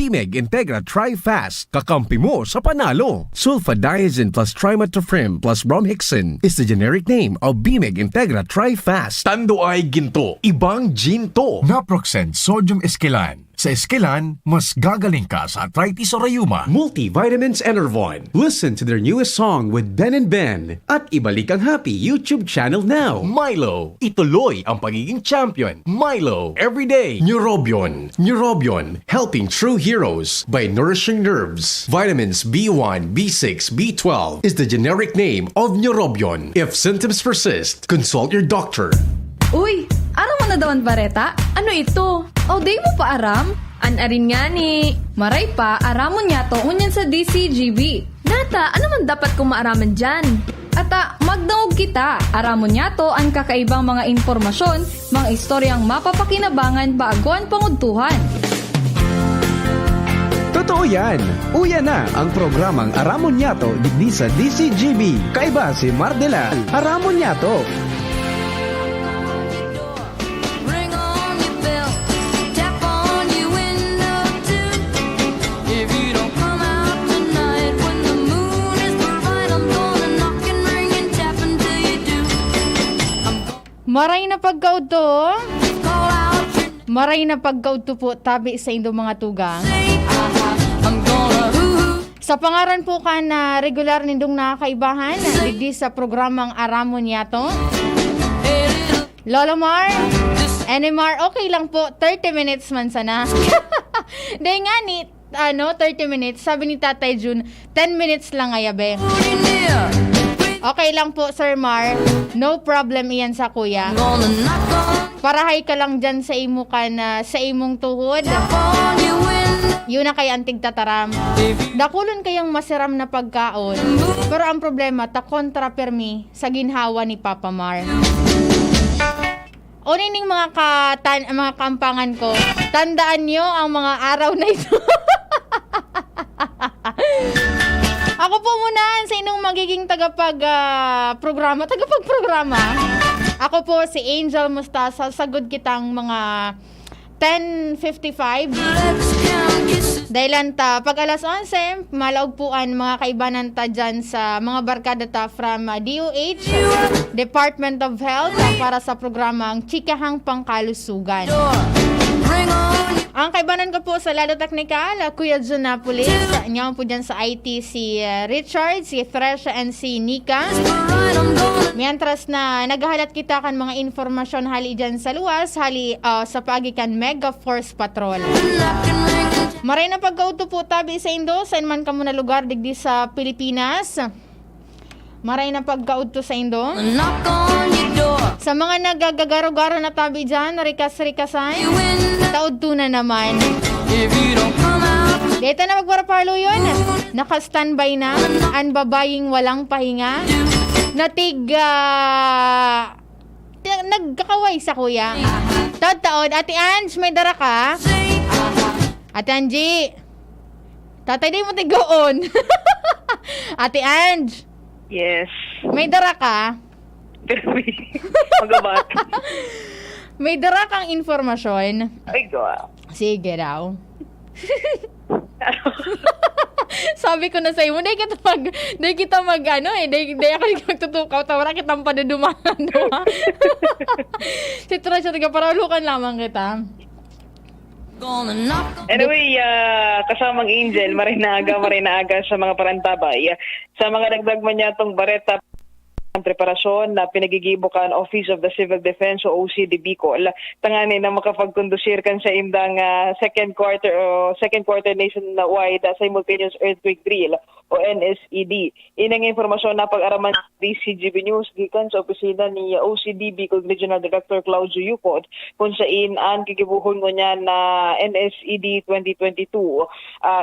Bimeg Integra Tri-Fast. Kakampi mo sa panalo. Sulfadiazine plus trimethoprim plus bromhexin is the generic name of Bimeg Integra Tri-Fast. Tando ay ginto, ibang ginto. Naproxen Sodium Esquilan. Sa Esquilan, mas gagaling ka sa arthritis o rayuma. Multivitamins Enervon. Listen to their newest song with Ben and Ben. At ibalik ang Happy YouTube channel now. Milo, ituloy ang pagiging champion. Milo, everyday. Neurobion. Neurobion. Helping true heroes by nourishing nerves. Vitamins B1, B6, B12 is the generic name of Neurobion. If symptoms persist, consult your doctor. Uy, aram mo na daw ang bareta? Ano ito? O, day mo pa aram? Anarin nga ni. Maray pa, aramon niya to unyan sa DCGB. Nata, ano man dapat kong maaraman dyan? Ata, magdaog kita. Aramon niya to ang kakaibang mga informasyon, mga istoryang mapapakinabangan baaguan panguntuhan. Totoo yan! Uya na ang programang Aramon Yato digdi sa DCGB. Kaiba si Mardela. Aramon Yato. Maray na pagkauto. Maray na pagkauto po tabi sa indo mga tugang. Sa pangaran po ka na regular nindong nakakaibahan digdi sa programang Aramon Yato. Lolo Mar, NMR, okay lang po, 30 minutes man sana. Dahil nga ni, 30 minutes, sabi ni Tatay Jun, 10 minutes lang ayabe. Okay lang po, Sir Mar. No problem iyan sa kuya. Parahay ka lang dyan sa imo ka na sa imong tuhod. Yun na kay antig tataram. Dakulon kayang masiram na pagkaon. Pero ang problema, ta kontra permi sa ginhawa ni Papa Mar. O nining mga kampangan ko, tandaan nyo ang mga araw na ito. Ako po muna sa inyong magiging tagapagprograma. Ako po si Angel Mustasa. Sagod kitang mga 10:55. Dahil pag alas 11, malaugpuan mga kaibanan ta dyan sa mga barkada ta from DOH, Department of Health, para sa programang Chikahang Pangkalusugan. Ang kaibanan ko po sa Lalo Technical, Kuya Jun Napolis. Ngayon po dyan sa IT si Richard, si Thresha, and si Nika. Mientras na naghahalat kita kan mga informasyon hali dyan sa luwas, hali sa pagikan Mega Force Patrol. Maray na pagkauto po tabi sa Indo, saan man ka muna lugar digdi sa Pilipinas. Maray na pagkauto sa Indo. Sa mga nagagagaro-garo na tabi dyan, rikas-rikasan, taod na naman. Dito na magparaparlo yun. Naka-standby na, ang babaying walang pahinga. Nagkakaway sa kuya. Taod, Ate Ange, may dara ka? Ate Angie, tatay di mo tigoon. Ate Ange. Yes. May dara ka? Magabat. May dara kang informasyon. Ay, gawa. Sige daw. Sabi ko na sa iyo, di kita mag ako magtutukaw, tawara kitang padudumahan doon. Si Trasha, taga-paralukan lamang kita. Anyway, kasamang Angel, maray na aga sa mga parantabay. Sa mga dagdag man yatong bareta ang preparasyon na pinagigibukan Office of the Civil Defense o OCD Bicol, tanganin na makapagkondusir kan sa imdang second quarter nationwide simultaneous earthquake drill o NSED. Inang informasyon na pag-araman DCGB News gikan sa opisina ni OCD Bicol Regional Director Claudio Yucot kung saan ang kikibuhon mo niya na NSED 2022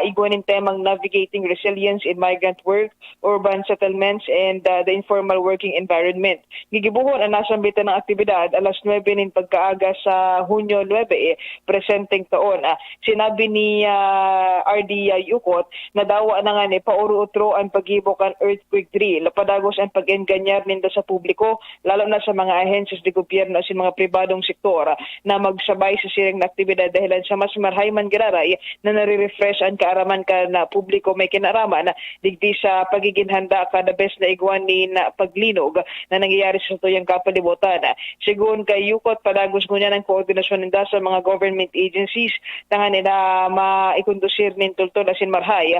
iguanin temang navigating resilience in migrant work, urban settlements, and the informal working environment. Gigibuhon ang nasambitan ng aktibidad alas 9 nin pagkaaga sa Hunyo 9, presenteng taon. Sinabi ni RD Yucot na dawa na nga ni pauro utro ang paghibok ang earthquake drill. Padagos ang pag-enganyar ninda sa publiko, lalo na sa mga ahensyas de gobyerno at mga pribadong sektor na magsabay sa siring na aktibidad dahilan sa mas marhayman giraray na nare-refresh ang kaaraman ka na publiko may kinaraman digdi sa pagiging handa kada best na igwanin na paglinog na nangyayari sa tuyang kapalibutan. Sigun kay Yukot, padagos ngunyan ang koordinasyon ninda sa mga government agencies tangan na maikondusir nin tultol asin marhay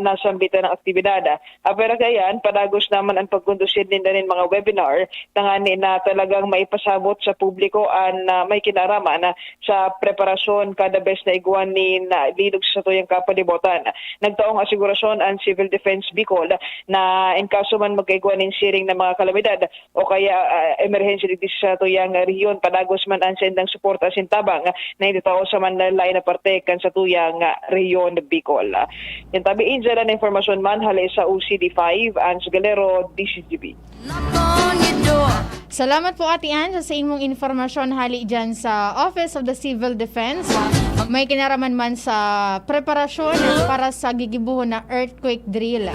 nasambitan ng aktibidad. Pero kayan, padagos naman ang pagkondusir ninda rin mga webinar tangan na talagang maipasabot sa publiko ang may kinaraman sa preparasyon kada best na iguan ni linog sa tuyang kapalibutan. Nagtaong asigurasyon ang Civil Defense Bicol na in kaso man magkaiguan ng sharing ng mga kalamidad o kaya emergency dito sa tuyang rehiyon, padagos man ang sendang suporta asin tabang na hindi tao sa manlalay na parte kan sa tuyang rehiyon Bicol. Yan tabi Angel na informasyon man hali sa OCD5 ang Galero DCGB. Salamat po Ate Ann sa imong informasyon hali dyan sa Office of the Civil Defense. May kinaraman man sa preparasyon para sa gigibuhon na earthquake drill.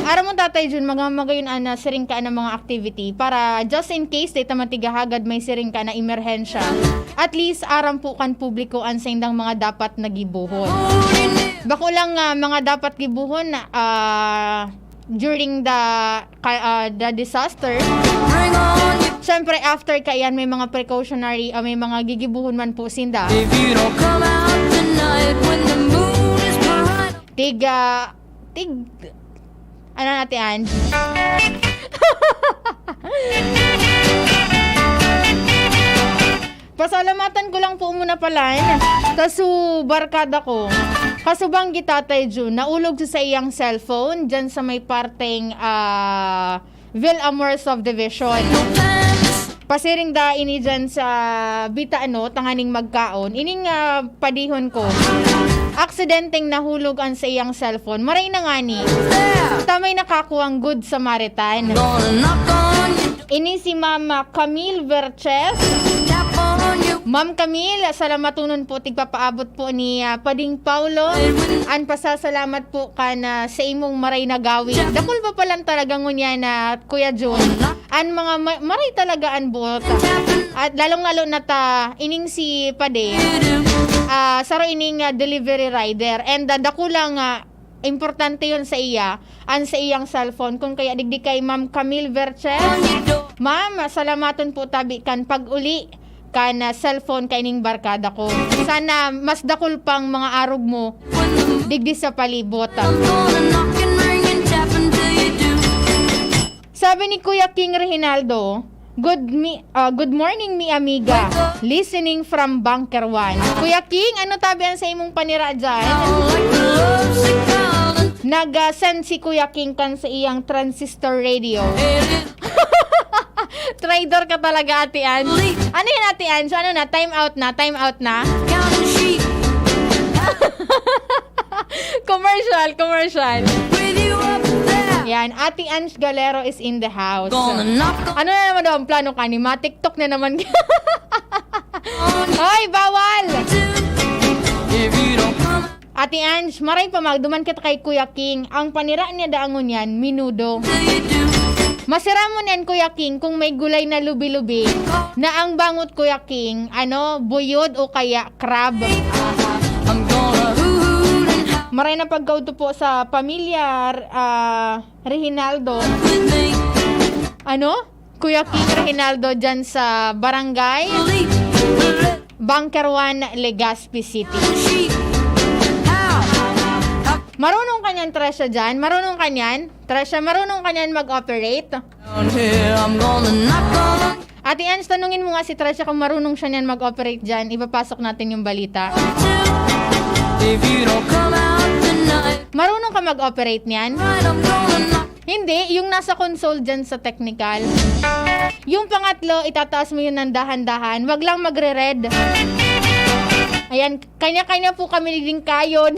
Ara mo tatay Jun, magayon na siring ka na mga activity para just in case data matigahagad may siring ka na emerhensya. At least aram po kan publiko ang sindang mga dapat nagibuhon. Bako lang mga dapat gibuhon during the disaster. Siyempre after kayan may mga precautionary may mga gigibuhon man po sinda. Ano natin, Ange? Pasalamatan ko lang po muna pala. Tasu barkada ko. Kasubang gitatay Jun, naulog sa iyang cellphone dyan sa may parteng Villamor Subdivision. Pasiring da ini dyan sa bita tanganing magkaon. Ining padihon ko. Aksidenteng nahulog ang sa iyang cellphone. Maray na nga ni. Tamay nakakuwang good Samaritan. Ini si Mama Camille Verches. Ma'am Camille, salamatunon po tigpapaabot po ni Pading Paulo. An pasasalamat po ka na sa imong maray na gawin. Dakul pa palang talaga ngunya na Kuya Jun. An mga maray talaga an buot. At lalong-lalo na ta ining si Pade. Saro ining delivery rider. And dakulang importante yun sa iya. An sa iyang cellphone. Kung kaya digdi kay Ma'am Camille Verches. Ma'am, salamaton po tabi kan pag-uli kana cellphone kaining barkada ko. Sana mas dakul pang mga arog mo digdi sa palibot. Sabi ni Kuya King Reginaldo, good morning mi amiga. Listening from Bunker 1. Kuya King, ano tabi sa imong panira dyan? Nag-send si Kuya King kan sa iyang transistor radio. Trader ka talaga, Ate Ange. Ano yun, Ate Ange? Ano na? Time out na? Time out na? Commercial. Yan, Ate Ange Galero is in the house. Ano na naman daw ang plano ka ni? Ma-TikTok na naman. Hoy, bawal! Ate Ange, maray pa magduman kita kay Kuya King. Ang panira niya daangon yan, minudo. Masira mo niyan, Kuya King, kung may gulay na lubi-lubi na ang bangot, Kuya King, buyod o kaya crab. Maray na pagkauto po sa pamilya Reginaldo. Kuya King Reginaldo dyan sa barangay Bunker 1, Legazpi City. Marunong kanyan, Tresha, dyan? Marunong kanyan? Tresha, marunong kanyan mag-operate? Ate Ange, tanungin mo nga si Tresha kung marunong siya niyan mag-operate dyan. Ipapasok natin yung balita. Marunong ka mag-operate niyan? Hindi, yung nasa console dyan sa technical. Yung pangatlo, itataas mo yun ng dahan-dahan. Wag lang magre-red. Ayan, kanya-kanya po kami din kayod.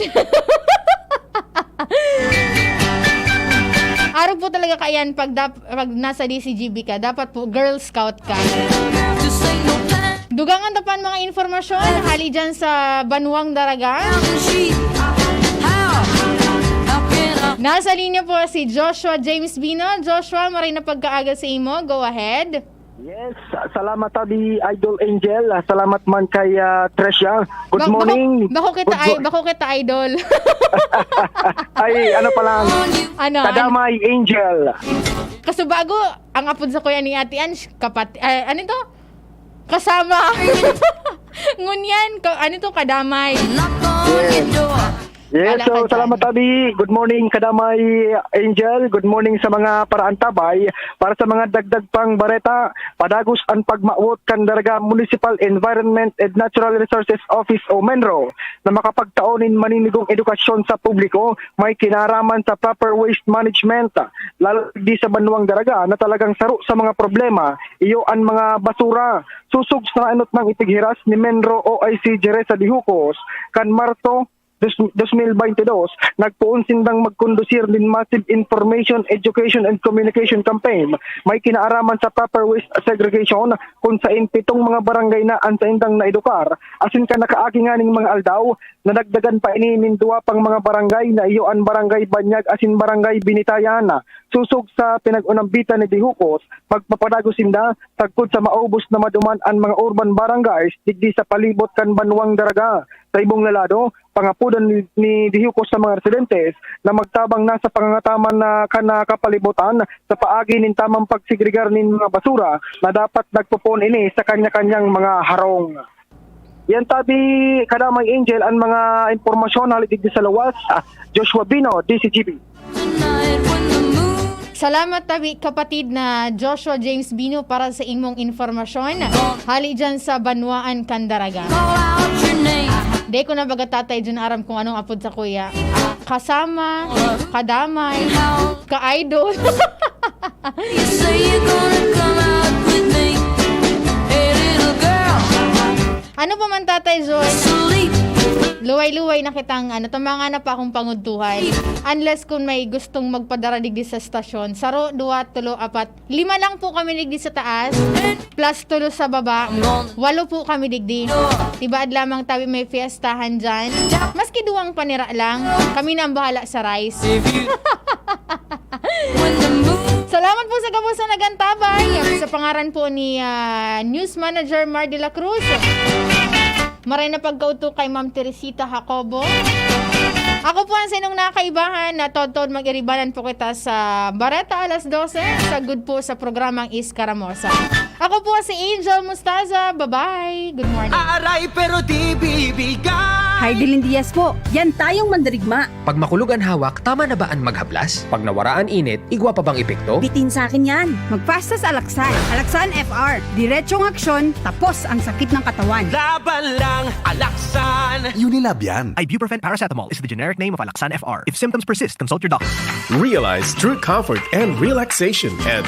Araw po talaga kayan pag nasa DCGB ka, dapat po Girl Scout ka. Dugangan tapan mga informasyon hali dyan sa Banuang Daraga. Nasa linya po si Joshua James Bino. Joshua, maray na pagkaaga sa imo. Go ahead. Yes, salamat tabi Idol Angel. Salamat man kay Tresha. Good morning. Bako kita idol. Ay, ano pa lang. Kadamay Angel. Kaso bago, ang apod sa kuya ni Ate Ange, ano to? Kasama. Ngunyan, ano to, kadamay. Yes, so salamat tabi. Good morning Kadamay Angel. Good morning sa mga paraantabay. Para sa mga dagdag pang bareta, padagos ang pagmaawot kan Daraga Municipal Environment and Natural Resources Office o MENRO na makapagtaonin maninigong edukasyon sa publiko, may kinaraman sa proper waste management, lalo di sa Banwang Daraga na talagang saro sa mga problema, iyo ang mga basura. Susog sa anot ng itighiras ni MENRO OIC Jeresa Dihukos kan Marto 2022, nagpuon sindang magkondusir din massive information, education and communication campaign. May kinaaraman sa proper waste segregation kung sa 7 mga barangay na ang sa indang naedukar. Asin ka nakaagi nga ning mga aldaw, na nagdagan pa ini minduwa pang mga barangay na iyo ang barangay Banyag asin barangay Binitayan. Susog sa pinag-unambitan ni Dihukos, magpapadago sinda tagkod sa maubos na maduman ang mga urban barangays digdi sa palibot kan Banwang Daraga. Sa ibong lalado, pangapudan ni Dihukos sa mga residentes na magtabang na sa pangangataman na kapalibutan sa paagi nin tamang pagsigregar nin mga basura na dapat nagpupon ini sa kanya-kanyang mga harong. Yan tabi Kadamay Angel ang mga impormasyon halid sa lawas. Joshua Bino, DCGB. Salamat tabi kapatid na Joshua James Bino para sa imong informasyon. Hali dyan sa Banwaan, Candaraga. Di ko na baga tatay dyan aram kung anong apod sa kuya. Kasama, kadamay, ka-idol. Ano pa man tatay Joy? Luway-luway na kitang tamanga na pa akong pangudtuhay. Unless kung may gustong magpadara digdi sa stasyon. Saro, 2, 3, 4. 5 lang po kami digdi sa taas. Plus 3 sa baba. 8 po kami digdi. Tibaad lamang tabi may fiestahan dyan. Maski 2 panira lang. Kami na ang bahala sa rice. Salamat po sa gabos na nagantabay. Sa pangaran po ni News Manager Mar de la Cruz. Maray na pagkauto kay Ma'am Teresita Jacobo. Ako po ang sinong nakaibahan na tod-tod mag-iribanan po kita sa Bareta alas 12 sa good po sa programang Iskaramosa. Ako po si Angel Mustaza. Bye-bye. Good morning. Aray pero di bibigay. Hardilyn Diaz po, yan tayong mandirigma. Pag makulog ang hawak, tama na ba ang maghablas? Pag nawaraan init, igwa pa bang epekto? Bitin sa akin yan. Magpasta sa Alaksan. Alaksan FR. Diretsong aksyon, tapos ang sakit ng katawan. Laban lang, Alaksan. Unilab yan. Ibuprofen paracetamol is the generic name of Alaksan FR. If symptoms persist, consult your doctor. Realize true comfort and relaxation at